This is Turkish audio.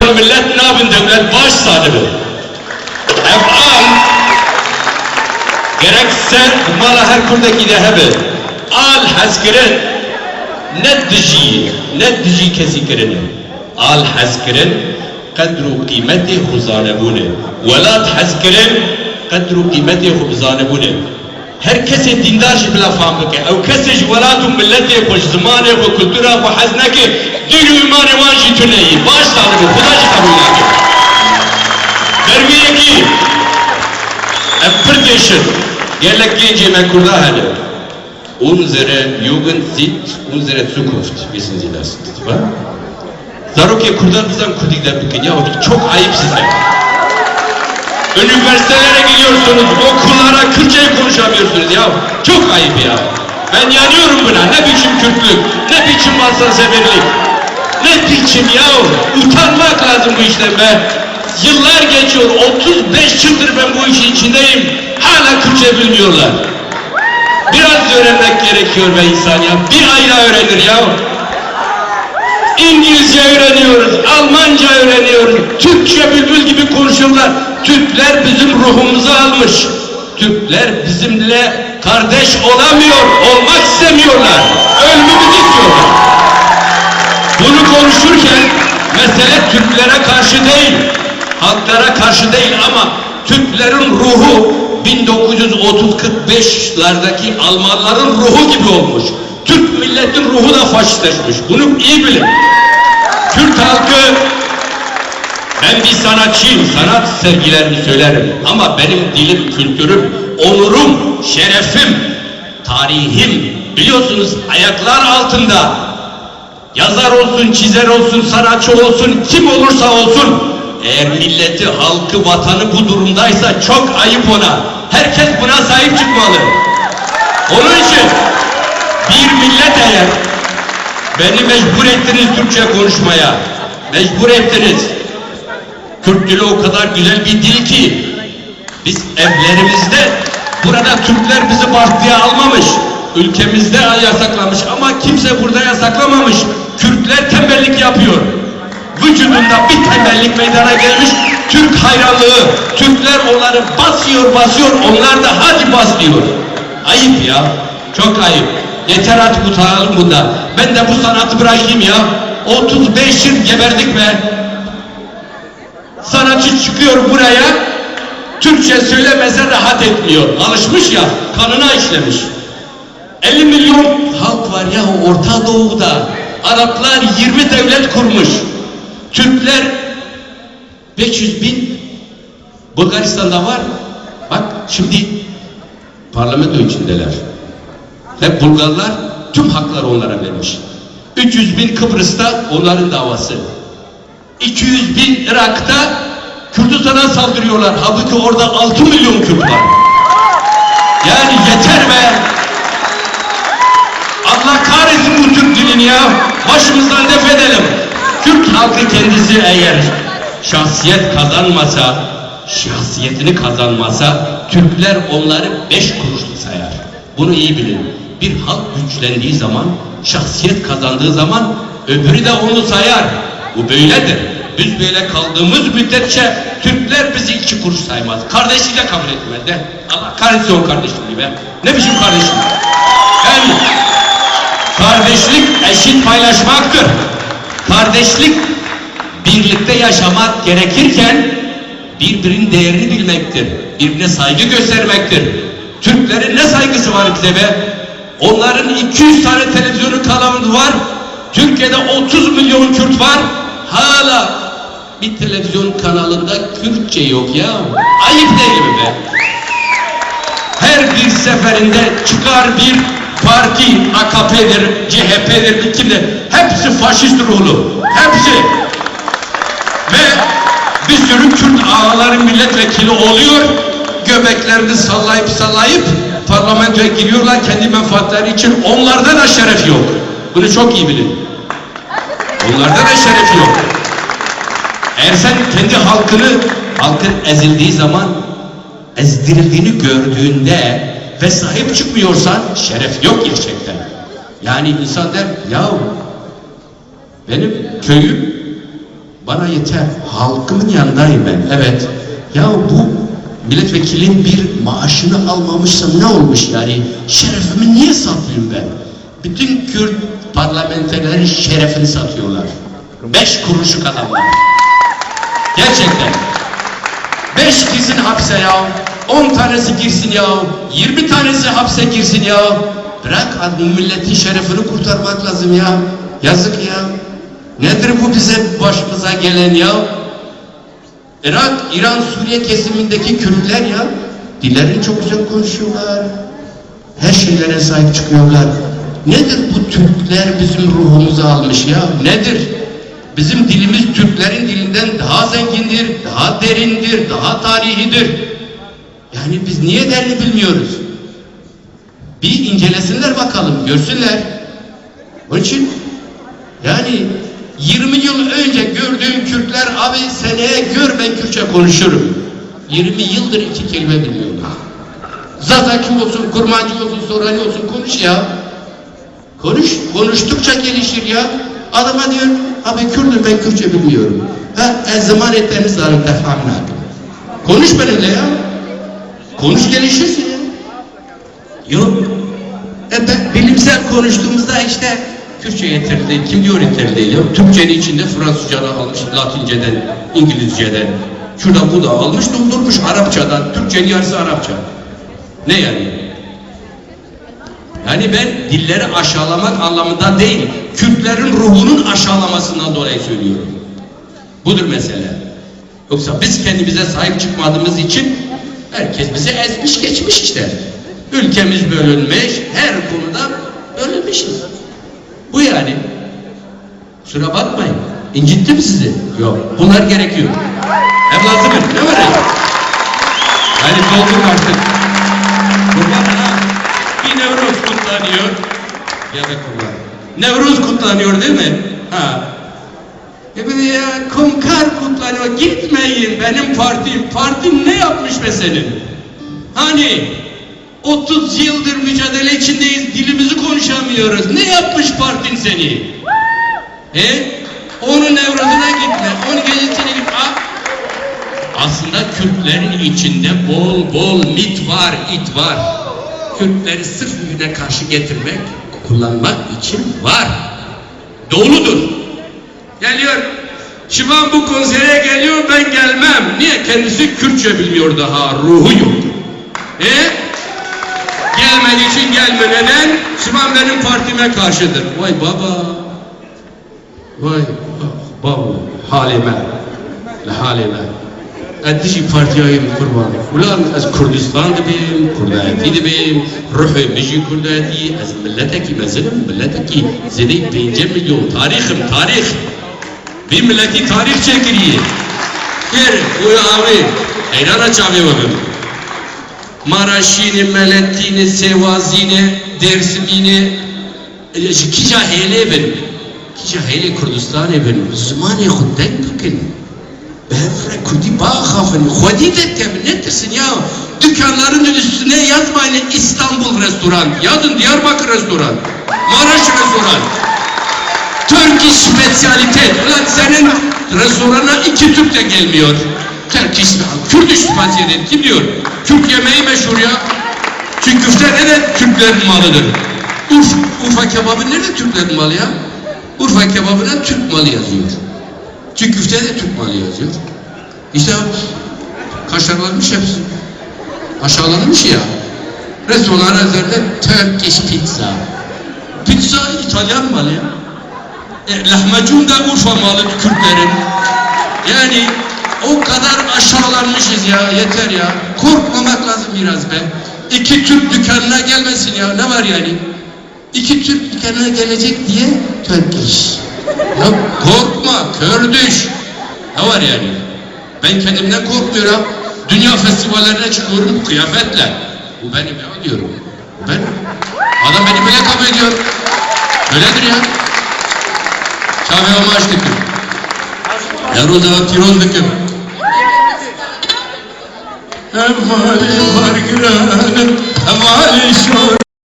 nabın millet, nabın devlet baş sahibi. Ev'an gerekse mala her kurdaki de hebe al haskirin ne dici kesikirin al haskirin kadru kıymeti huzanebune velat haskirin kadru kıymeti huzanebune herkese dindar şibla fahmı ki ev kese jvelatun milleti kuş zamanı ve kültüra ve hazne ki dinu imanı vanşi tüneyi baş sahibi kudaş kabul ediyor. Derviye ki Pırdeşin, gelek genci mekurda hali. Unsere Jugend sieht unsere Zukunft, wissen Sie das, nicht wahr? Zaruki Kurdan bizden kudikler bugün ya, çok ayıp size. Üniversitelere gidiyorsunuz, okullara Kürtçeyi konuşamıyorsunuz ya, çok ayıp ya. Ben yanıyorum buna, ne biçim Kürtlük, ne biçim vatanseverlik, ne biçim ya, utanmak lazım bu işten be. Yıllar geçiyor, 35 yıldır ben bu işin içindeyim. Hala Kürtçe bilmiyorlar. Biraz öğrenmek gerekiyor be insan ya. Bir ayda öğrenir ya. İngilizce öğreniyoruz, Almanca öğreniyoruz. Türkçe bülbül gibi konuşuyorlar. Türkler bizim ruhumuzu almış. Türkler bizimle kardeş olamıyor, olmak istemiyorlar. Ölümümüzü istiyorlar. Bunu konuşurken mesele Türklere karşı değil. Halklara karşı değil ama Türklerin ruhu 1930-45'lardaki Almanların ruhu gibi olmuş. Türk milletin ruhu da faşistleşmiş. Bunu iyi bilin. Türk halkı, ben bir sanatçıyım, sanat sergilerimi söylerim. Ama benim dilim, kültürüm, onurum, şerefim, tarihim, biliyorsunuz ayaklar altında. Yazar olsun, çizer olsun, sanatçı olsun, kim olursa olsun. Eğer milleti, halkı, vatanı bu durumdaysa çok ayıp ona. Herkes buna sahip çıkmalı. Onun için bir millet eğer beni mecbur ettiniz Türkçe konuşmaya, mecbur ettiniz. Türk dili o kadar güzel bir dil ki biz evlerimizde, burada Türkler bizi partiye almamış, ülkemizde yasaklamış ama kimse burada yasaklamamış. Kürtler tembellik yapıyor. Vücudunda bir tembellik meydana gelmiş, Türk hayranlığı, Türkler onları basıyor, onlar da hadi bas diyor. Ayıp ya, çok ayıp. Yeter artık utanalım bunda. Ben de bu sanatı bırakayım ya. 35 yıl geberdik be. Sanatçı çıkıyor buraya, Türkçe söylemese rahat etmiyor. Alışmış ya, kanına işlemiş. 50 milyon halk var ya Orta Doğu'da. Araplar 20 devlet kurmuş. Türkler 500 bin, Bulgaristan'da var. Bak şimdi parlamento içindeler. Hep Bulgarlar tüm hakları onlara vermiş. 300 bin Kıbrıs'ta onların davası. 200 bin Irak'ta Kürdistan'a saldırıyorlar. Halbuki orada 6 milyon Kürt var. Yani yeter be. Allah kahretsin bu Türk dilini ya. Başımızdan def edelim. Kürt halkı kendisi eğer şahsiyetini kazanmasa, Türkler onları 5 kuruşlu sayar. Bunu iyi bilin. Bir halk güçlendiği zaman, şahsiyet kazandığı zaman öbürü de onu sayar. Bu böyledir. Biz böyle kaldığımız müddetçe Türkler bizi 2 kuruş saymaz. Kardeşliği de kabul etmez de. Allah kahretsin o kardeşliği be. Ne biçim kardeşlik? Yani kardeşlik eşit paylaşmaktır. Kardeşlik birlikte yaşamak gerekirken birbirinin değerini bilmektir. Birbirine saygı göstermektir. Türklerin ne saygısı var bize be? Onların 200 tane televizyonu kanalı var. Türkiye'de 30 milyon Kürt var. Hala bir televizyon kanalında Kürtçe yok ya. Ayıp değil mi be? Her bir seferinde çıkar bir parti, AKP'dir, CHP'dir, kimdir? Hepsi faşist ruhlu. Hepsi. Ve bir sürü Kürt ağaların milletvekili oluyor. Göbeklerini sallayıp parlamentoya giriyorlar kendi menfaatleri için. Onlardan da şeref yok. Bunu çok iyi bilin. Onlardan da şeref yok. Eğer sen kendi halkın ezildiği zaman, ezdirildiğini gördüğünde ve sahip çıkmıyorsan şeref yok gerçekten. Yani insan der, ya benim köyüm Bana yeter. Halkımın yanındayım ben. Evet. Ya bu milletvekilin bir maaşını almamışsam ne olmuş yani? Şerefimi niye satayım ben? Bütün Kürt parlamenterlerin şerefini satıyorlar. 5 kuruşluk adamlar. Gerçekten. 5 girsin hapse ya. 10 tanesi girsin ya. 20 tanesi hapse girsin ya. Bırak bu milletin şerefini kurtarmak lazım ya. Yazık ya. Nedir bu bize başımıza gelen ya? Irak, İran, Suriye kesimindeki Kürtler ya. Dillerini çok güzel konuşuyorlar. Her şeylere sahip çıkıyorlar. Nedir bu Türkler bizim ruhumuzu almış ya? Nedir? Bizim dilimiz Türklerin dilinden daha zengindir, daha derindir, daha tarihidir. Yani biz niye değerini bilmiyoruz? Bir incelesinler bakalım, görsünler. Onun için yani 20 yıl önce gördüğüm Kürtler abi seneye gör ben Kürtçe konuşurum. 20 yıldır 2 kelime bilmiyorlar. Zazaki olsun, kurmancı olsun, Sorani olsun konuş ya. Konuş, konuştukça gelişir ya. Adama diyor, abi Kürt'üm ben Kürtçe bilmiyorum. Zaman etmemiz lazım tefhamına. Konuş benimle ya. Konuş gelişirsin ya. Yok. Ben bilimsel konuştuğumuzda işte Kürtçe yeterli değil. Kim diyor yeterli değil ya? Türkçenin içinde Fransızcadan almış, Latinceden, İngilizceden. Şurada bu da almış, doldurmuş Arapçadan. Türkçenin yarısı Arapça. Ne yani? Yani ben dilleri aşağılamak anlamında değil, Kürtlerin ruhunun aşağılamasından dolayı söylüyorum. Budur mesele. Yoksa biz kendimize sahip çıkmadığımız için herkes bizi ezmiş geçmiş işte. Ülkemiz bölünmüş, her konuda bölünmüşüz. Bu yani. Kusura bakmayın. İncittim sizi. Yok. Bunlar gerekiyor. Evlatımın ne var ya? Yani doldurun artık. Bir Nevruz kutlanıyor. Ya da kullan. Nevruz kutlanıyor değil mi? Ha. Ya Konkar kutlanıyor. Gitmeyin benim partim. Partim ne yapmış be senin? Hani 30 yıldır mücadele içindeyiz. Dilimizi konuşamıyoruz. Ne yapmış partin seni? Onun Nevruz'una gitme. Onun gecesine gitme. Aslında Kürtlerin içinde bol bol mit var, it var. Kürtleri sırf birbirine karşı getirmek, kullanmak için var. Doludur. Geliyor. Şivan bu konsere geliyor, ben gelmem. Niye? Kendisi Kürtçe bilmiyor daha, ruhu yok. Gelmediği için gelme. Neden? Şivan benim partime karşıdır. Vay baba. Vay baba. Halime. Halime. Edişi partiyayım kurban. Ulan az Kürdistan dibim, Kurdayeti dibim, ruhu biji Kurdayeti, az milleteki mezelim, milleteki zedek 5 milyon tarih. Bir milleti tarih çekiriyor. Bir uyu abi, eyrana çavi bakın. Maraşini, Meletini, Sevazini, Dersimini, ki cahile benim. Ki cahile Kürdistan'ı benim. Zamanı khudden bakın. Ben Kürdi bağ khafını. Khudi dedim ne dersin ya? Dükkanların üstüne yazmayın İstanbul restoran. Yazın Diyarbakır restoran. Maraş restoran. Turkish spesiyalite. Ulan senin restorana 2 Türk de gelmiyor. Turkish, Kürdiş spesiyalite. Kim diyor? Türk yemeği meşhur ya. Çünkü küfte nerede Türklerin malıdır? Urfa kebabı nerede Türklerin malı ya? Urfa kebabına Türk malı yazıyor. Çünkü küfte de Türk malı yazıyor. İşte kaşarlanmış hepsi. Aşağılanmış ya. Restoran üzerinde Turkish pizza. Pizza İtalyan malı ya. Lahmacun da Urfa malı Kürtlerin. Yani o kadar aşağılanmışız ya, yeter ya. Korkmamak lazım biraz be. 2 Türk dükkanına gelmesin ya, ne var yani? 2 Türk dükkanına gelecek diye Turkish. Ya korkma, kör düş. Ne var yani? Ben kendimden korkmuyorum. Dünya festivallerine çıkıyorum kıyafetle. Bu benim ya diyorum. Ben. Adam beni böyle kabul ediyor. Öyledir ya. Çağve amaç dikim. Yarıda tiroz dikim. Emali var güranım, emali şor